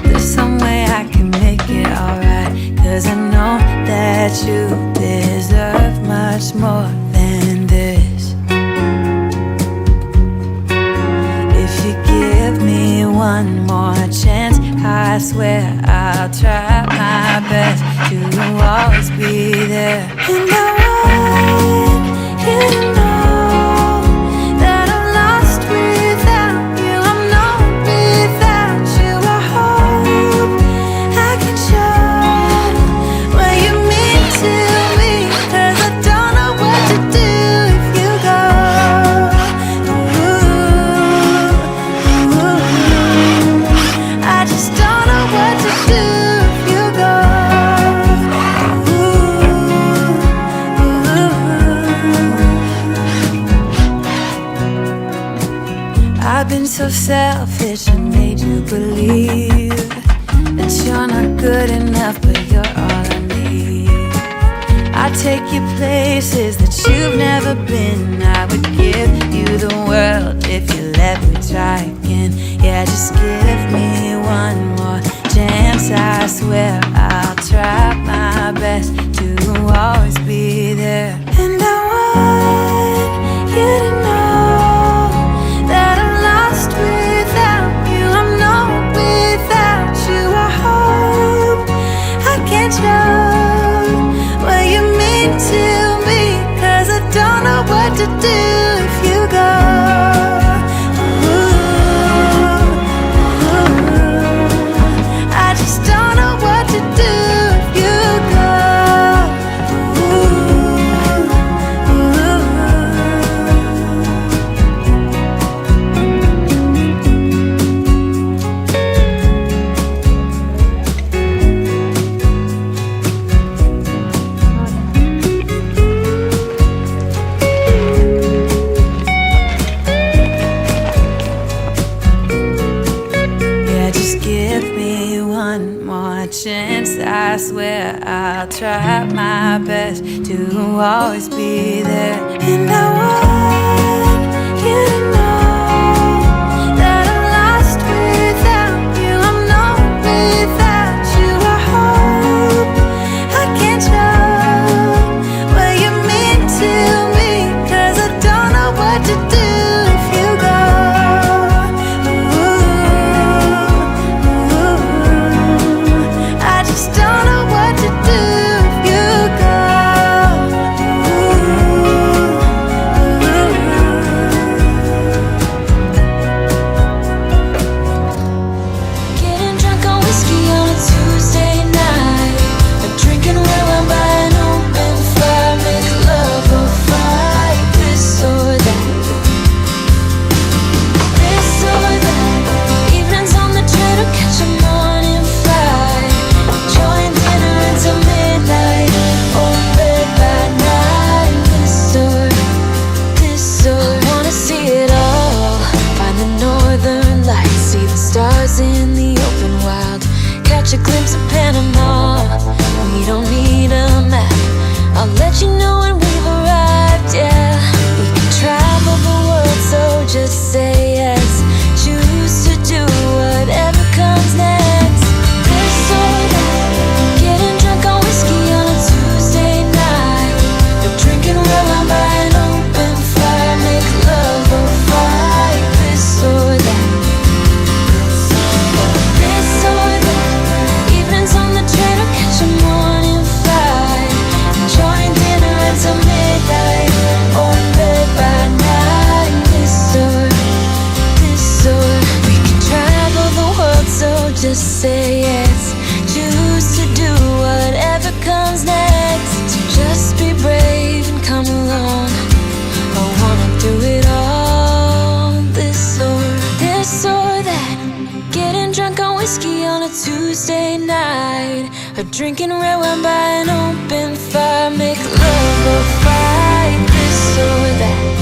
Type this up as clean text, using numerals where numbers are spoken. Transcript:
there's some way I can make it alright. 'Cause I know that you deserve much more than this. If you give me one more chance, I swear I'll try my best to always be there. And I want you to know that I'm lost without you. I'm not without you. I hope I can show what you mean to me, 'cause I don't know what to do if you go. I just don't know what to do if you go. I've been so selfish and made you believe that you're not good enough, but you're all I need. I take you places that you've never been. I would give you the world if you let me try again. Yeah, just give me one more chance. I swear I'll try my best to always be there. And I want you to know that I'm lost without you. I'm not without you. I hope I can show what you mean to me, 'cause I don't know what to do if you go. I just don't know what to do if you go. Yeah, just give me one more chance. I swear I'll try my best to always be there. And I want you to know that I'm lost without you. I'm not without you. I hope I can show what you mean to me, 'cause I don't know what to do if you go. I just don't know what to do if you go. Getting drunk on whiskey on a Tuesday night, drinking red wine by an open fire, make love or fight, this or that, this or that. Evenings on the train or catch a morning flight, enjoying dinner until midnight, or bed by night, this or I wanna see it all, find the northern lights, see the stars in the open wild, catch a glimpse of Panama. We don't need a map, I'll let you know when we've arrived. Yeah, we can travel the world, so just say yes. Choose to do whatever comes next. This or that, getting drunk on whiskey on a Tuesday night, drinking red wine by an open fire, make love or fight, this or that, this or that. Evenings on the train or catch a morning flight, enjoying dinner until midnight, or in bed by night, this or we can travel the world, so just say yes. Choose to do whatever comes next. So just be brave and come along. I wanna do it all, this or that. Getting drunk on whiskey on a Tuesday night, or drinking red wine by an open fire, make love or fight, this or that.